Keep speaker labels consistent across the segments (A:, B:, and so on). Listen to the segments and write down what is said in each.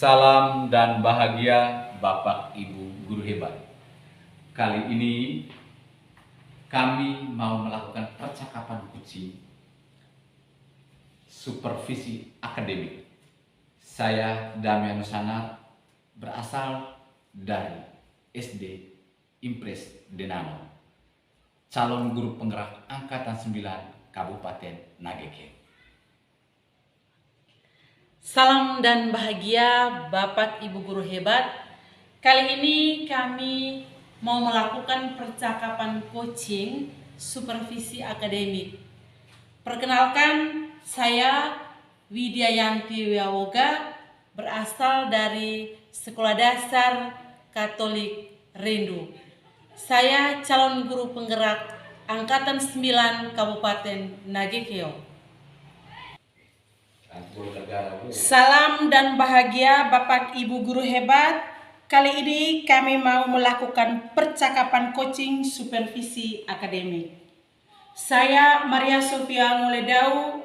A: Salam dan bahagia Bapak Ibu guru hebat. Kali ini kami mau melakukan percakapan coaching supervisi akademik. Saya Damian Nusana berasal dari SD Impres Denano, calon guru penggerak Angkatan 9 Kabupaten Nagekeo.
B: Salam dan bahagia Bapak Ibu guru hebat. Kali ini kami mau melakukan percakapan coaching supervisi akademik. Perkenalkan, saya Widyayanti Wiawoga, berasal dari Sekolah Dasar Katolik Rindu. Saya calon guru penggerak Angkatan 9 Kabupaten Nagekeo. Salam dan bahagia Bapak Ibu guru hebat. Kali ini kami mau melakukan percakapan coaching supervisi akademik. Saya Maria Sofia Nguledau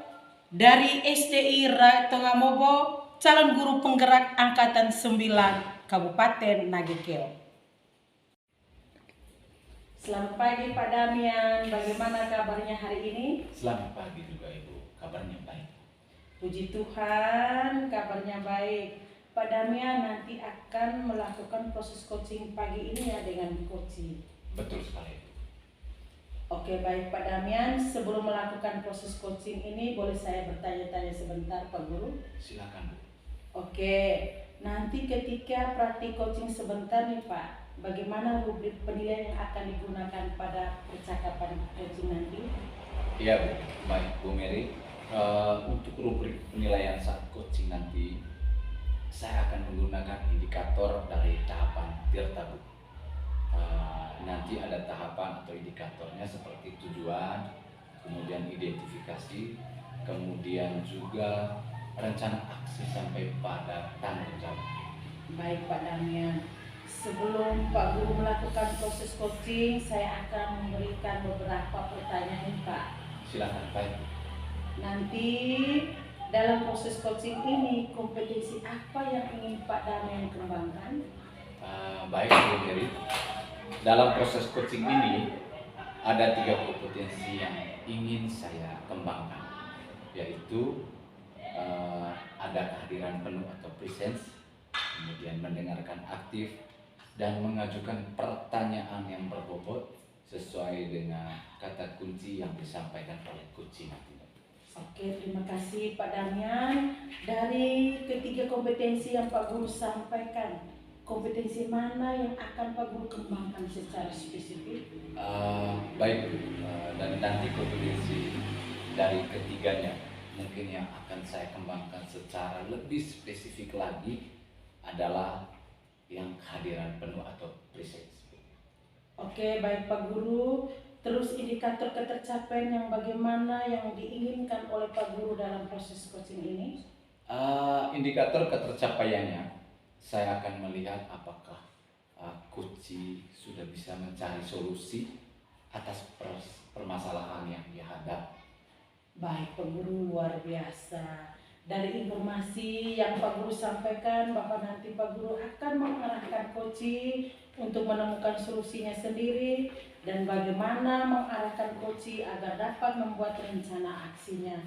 B: dari SDI Ratongamobo, calon guru penggerak Angkatan 9 Kabupaten Nagekeo. Selamat pagi Pak Damian, bagaimana kabarnya hari ini?
A: Selamat pagi juga Ibu, kabarnya baik.
B: Puji Tuhan, kabarnya baik. Pak Damian nanti akan melakukan proses coaching pagi ini ya dengan coaching.
A: Betul sekali.
B: Oke, baik Pak Damian. Sebelum melakukan proses coaching ini, boleh saya bertanya-tanya sebentar Pak Guru?
A: Silakan Bu.
B: Oke, nanti ketika praktik coaching sebentar nih Pak, bagaimana rubrik penilaian yang akan digunakan pada percakapan coaching nanti?
A: Iya Bu, baik Bu Mary. Untuk rubrik penilaian saat coaching nanti, saya akan menggunakan indikator dari tahapan Tirta Bu. Nanti ada tahapan atau indikatornya seperti tujuan, kemudian identifikasi, kemudian juga rencana aksi sampai pada tanggung jawab.
B: Baik Pak Damian, sebelum Pak Guru melakukan proses coaching, saya akan memberikan beberapa pertanyaan Pak.
A: Silakan Pak.
B: Nanti dalam proses coaching ini, kompetensi apa yang ingin Pak Damian kembangkan?
A: Baik Bu Mary, dalam proses coaching ini ada 3 kompetensi yang ingin saya kembangkan, yaitu ada kehadiran penuh atau presence, kemudian mendengarkan aktif, dan mengajukan pertanyaan yang berbobot sesuai dengan kata kunci yang disampaikan oleh coaching.
B: Oke, terima kasih Pak Damian. Dari ketiga kompetensi yang Pak Guru sampaikan, kompetensi mana yang akan Pak Guru kembangkan secara spesifik?
A: Baik, dan nanti kompetensi dari ketiganya mungkin yang akan saya kembangkan secara lebih spesifik lagi adalah yang kehadiran penuh atau presence.
B: Oke, baik Pak Guru. Terus indikator ketercapaian yang bagaimana yang diinginkan oleh Pak Guru dalam proses coaching ini?
A: Indikator ketercapaiannya, saya akan melihat apakah coach sudah bisa mencari solusi atas permasalahan yang dihadapi.
B: Baik Pak Guru, luar biasa. Dari informasi yang Pak Guru sampaikan, Bapak nanti Pak Guru akan mengarahkan coach untuk menemukan solusinya sendiri dan bagaimana mengarahkan coach agar dapat membuat rencana aksinya.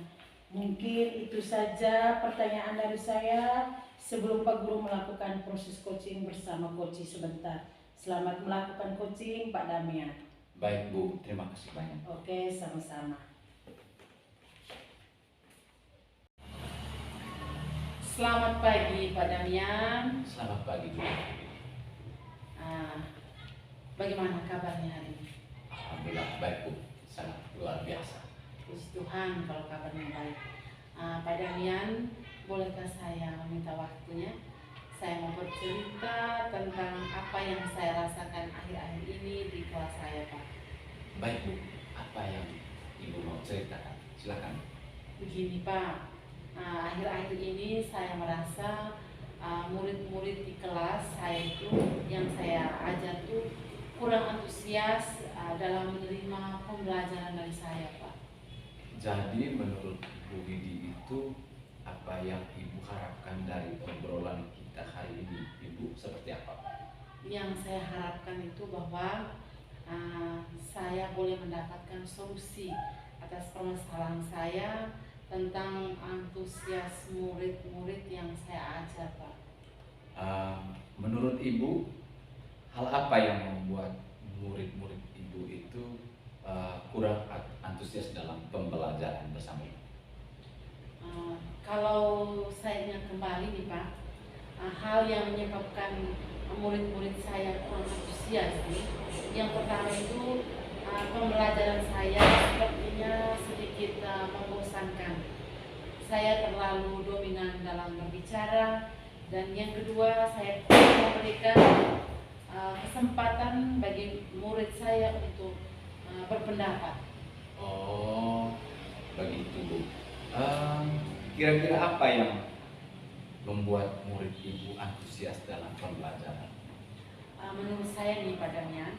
B: Mungkin itu saja pertanyaan dari saya sebelum Pak Guru melakukan proses coaching bersama coach sebentar. Selamat melakukan coaching Pak Damian.
A: Baik Bu, terima kasih banyak.
B: Oke, sama-sama. Selamat pagi Pak Damian.
A: Selamat pagi Bu.
B: Bagaimana kabarnya hari ini?
A: Alhamdulillah baik Bu, sangat luar biasa.
B: Puji Tuhan kalau kabarnya baik. Pak Damian, bolehkah saya meminta waktunya? Saya mau bercerita tentang apa yang saya rasakan akhir-akhir ini di kelas saya Pak.
A: Baik Bu, apa yang Ibu mau ceritakan? Silakan.
B: Begini Pak, akhir-akhir ini saya merasa murid-murid di kelas saya itu yang saya ajar tuh kurang antusias dalam menerima pembelajaran dari saya Pak.
A: Jadi menurut Bu Widi itu apa yang Ibu harapkan dari obrolan kita
B: yang saya harapkan itu bahwa saya boleh mendapatkan solusi atas permasalahan saya tentang antusias murid-murid yang saya ajar, Pak.
A: Menurut Ibu, hal apa yang membuat murid-murid Ibu itu kurang antusias dalam pembelajaran bersama Ibu?
B: Kalau saya ingat kembali nih Pak, hal yang menyebabkan murid-murid saya kurang antusias nih, yang pertama itu pembelajaran saya sepertinya sedikit membosankan. Saya terlalu dominan dalam berbicara, dan yang kedua saya memberikan kesempatan bagi murid saya untuk berpendapat.
A: Oh, begitu Bu. Kira-kira apa yang membuat murid Ibu antusias dalam pembelajaran?
B: Menurut saya nih padanya,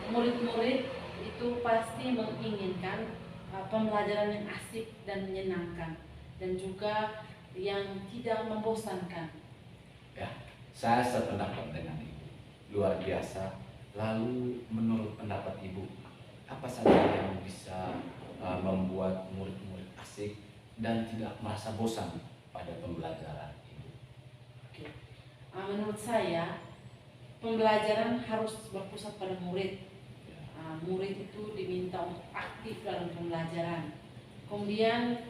B: murid-murid itu pasti menginginkan pembelajaran yang asik dan menyenangkan, dan juga yang tidak membosankan.
A: Ya, saya sependapat dengan Ibu. Luar biasa. Lalu menurut pendapat Ibu, apa saja yang bisa membuat murid-murid asik dan tidak merasa bosan pada pembelajaran Ibu?
B: Oke. Menurut saya pembelajaran harus berpusat pada murid. Murid itu diminta untuk aktif dalam pembelajaran. Kemudian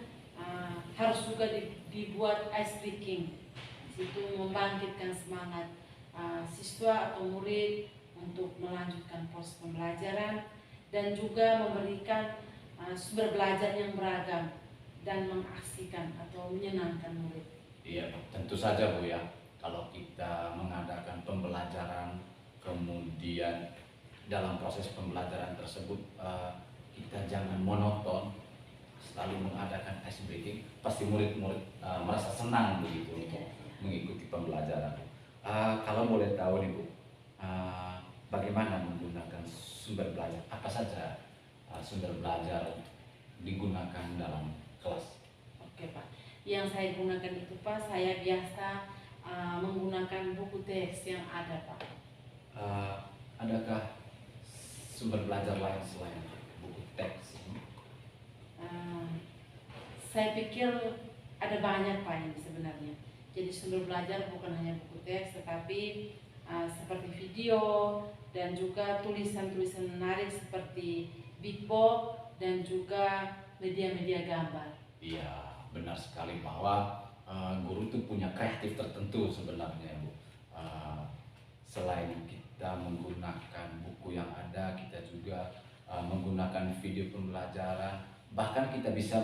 B: harus juga dibuat ice breaking, itu membangkitkan semangat siswa atau murid untuk melanjutkan proses pembelajaran, dan juga memberikan sumber belajar yang beragam dan mengasihkan atau menyenangkan murid.
A: Iya, tentu saja Bu ya. Kalau kita mengadakan pembelajaran, kemudian dalam proses pembelajaran tersebut kita jangan monoton, selalu mengadakan ice breaking, pasti murid-murid merasa senang begitu untuk mengikuti pembelajaran. Kalau boleh tahu nih Bu, bagaimana menggunakan sumber belajar? Apa saja sumber belajar digunakan dalam kelas?
B: Oke Pak, yang saya gunakan itu Pak, saya biasa menggunakan buku teks yang ada Pak.
A: Adakah sumber belajar lain selain buku teks ini?
B: Saya pikir ada banyak Pak ini sebenarnya. Jadi sumber belajar bukan hanya buku teks, tetapi seperti video dan juga tulisan-tulisan menarik seperti beatbox dan juga media-media gambar.
A: Iya, benar sekali bahwa guru itu punya kreatif tertentu sebenarnya Bu. Selain kita menggunakan buku yang ada, kita juga menggunakan video pembelajaran, bahkan kita bisa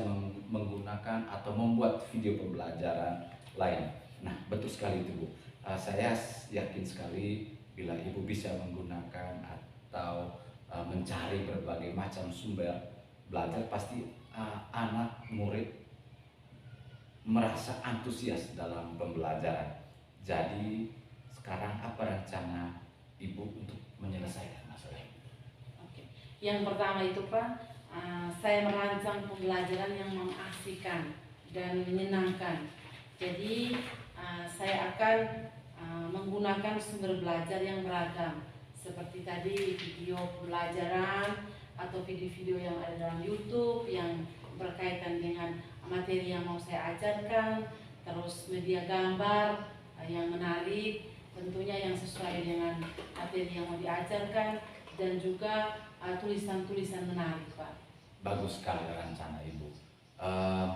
A: menggunakan atau membuat video pembelajaran lain. Nah, betul sekali itu Bu. Saya yakin sekali bila Ibu bisa menggunakan atau mencari berbagai macam sumber belajar, pasti anak murid merasa antusias dalam pembelajaran. Jadi sekarang apa rencana Ibu untuk menyelesaikan masalah ini?
B: Oke. Yang pertama itu Pak, saya merancang pembelajaran yang mengasihkan dan menyenangkan. Jadi saya akan menggunakan sumber belajar yang beragam, seperti tadi video pembelajaran atau video-video yang ada dalam YouTube yang berkaitan dengan materi yang mau saya ajarkan, terus media gambar yang menarik, tentunya yang sesuai dengan materi yang mau diajarkan, dan juga tulisan-tulisan menarik Pak.
A: Bagus sekali rencana Ibu.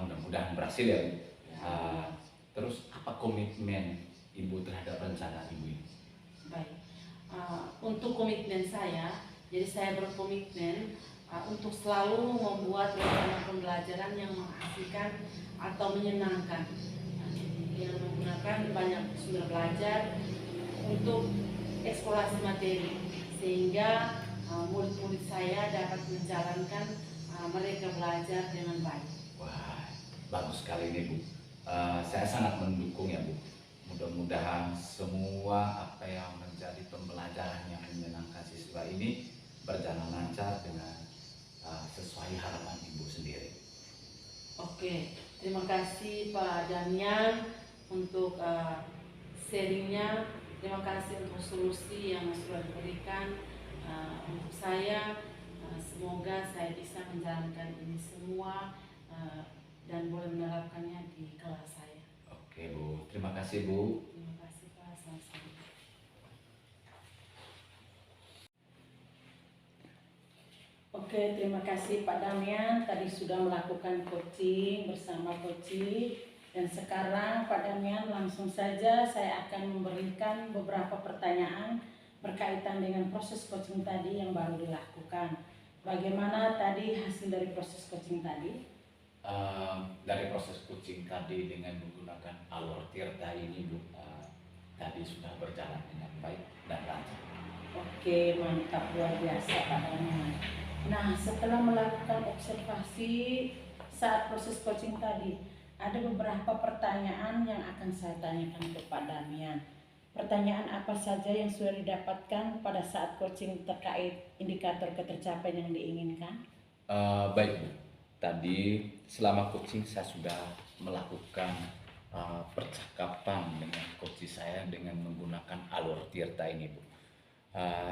A: Mudah-mudahan berhasil ya Bu. Terus apa komitmen Ibu terhadap rencana Ibu ini?
B: Baik. Untuk komitmen saya, jadi saya berkomitmen untuk selalu membuat rencana pembelajaran yang mengasihkan atau menyenangkan, yang menggunakan banyak sumber belajar untuk eksplorasi materi, sehingga murid-murid saya dapat menjalankan mereka belajar dengan baik.
A: Wah, bagus sekali nih Bu. Saya sangat mendukung ya Bu. Mudah-mudahan semua apa yang menjadi pembelajaran yang menyenangkan siswa ini berjalan lancar dengan sesuai harapan Ibu sendiri.
B: Oke, terima kasih Pak Damian untuk sharingnya Terima kasih untuk solusi yang sudah diberikan untuk saya. Semoga saya bisa menjalankan ini semua dan boleh menerapkannya di kelas saya.
A: Oke Bu, terima kasih Bu.
B: Terima kasih Pak, sama-sama. Oke, terima kasih Pak Damian. Tadi sudah melakukan coaching bersama Koci. Dan sekarang Pak Damian, langsung saja saya akan memberikan beberapa pertanyaan berkaitan dengan proses coaching tadi yang baru dilakukan. Bagaimana tadi hasil dari proses coaching tadi?
A: Dari proses coaching tadi dengan menggunakan alur Tirta ini Bu, tadi sudah berjalan dengan baik dan lancar.
B: Oke, mantap, luar biasa Pak Damian. Nah, setelah melakukan observasi saat proses coaching tadi, ada beberapa pertanyaan yang akan saya tanyakan ke Pak Damian. Pertanyaan apa saja yang sudah didapatkan pada saat coaching terkait indikator ketercapaian yang diinginkan?
A: Baik Bu, tadi selama coaching saya sudah melakukan percakapan dengan coach saya dengan menggunakan alur Tirta ini Bu,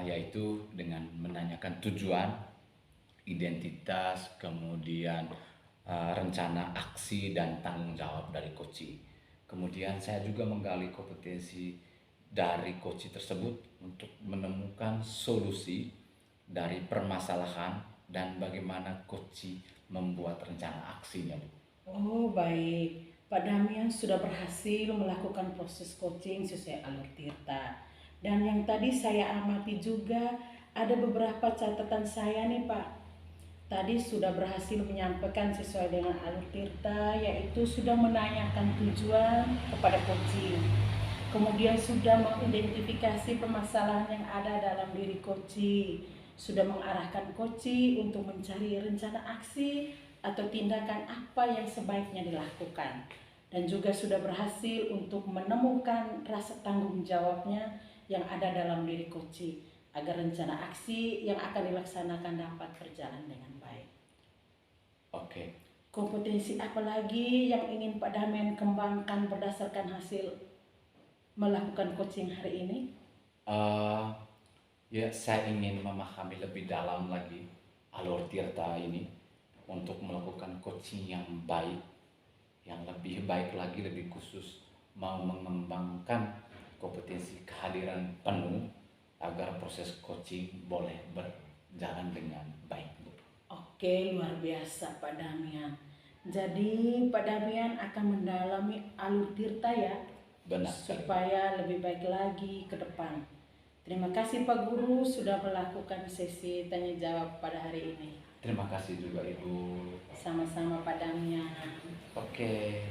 A: yaitu dengan menanyakan tujuan, identitas, kemudian rencana aksi dan tanggung jawab dari coach. Kemudian saya juga menggali kompetensi dari coach tersebut untuk menemukan solusi dari permasalahan dan bagaimana coach membuat rencana aksinya Bu.
B: Oh baik, Pak Damian sudah berhasil melakukan proses coaching sesuai alur Tirta. Dan yang tadi saya amati juga ada beberapa catatan saya nih Pak. Tadi sudah berhasil menyampaikan sesuai dengan alur Tirta, yaitu sudah menanyakan tujuan kepada coaching. Kemudian sudah mengidentifikasi permasalahan yang ada dalam diri coaching. Sudah mengarahkan coaching untuk mencari rencana aksi atau tindakan apa yang sebaiknya dilakukan. Dan juga sudah berhasil untuk menemukan rasa tanggung jawabnya yang ada dalam diri coaching, agar rencana aksi yang akan dilaksanakan dapat berjalan dengan baik.
A: Oke.
B: Kompetensi apa lagi yang ingin Pak Damian kembangkan berdasarkan hasil melakukan coaching hari ini?
A: Ya, saya ingin memahami lebih dalam lagi alur Tirta ini untuk melakukan coaching yang baik, yang lebih baik lagi, lebih khusus mau mengembangkan kompetensi kehadiran penuh agar proses coaching boleh berjalan dengan baik Bu.
B: Oke, luar biasa Pak Damian. Jadi Pak Damian akan mendalami alur Tirta ya,
A: Benar sekali.
B: supaya lebih baik lagi ke depan. Terima kasih Pak Guru sudah melakukan sesi tanya jawab pada hari ini.
A: Terima kasih juga Ibu.
B: Sama-sama Pak Damian.
A: Oke.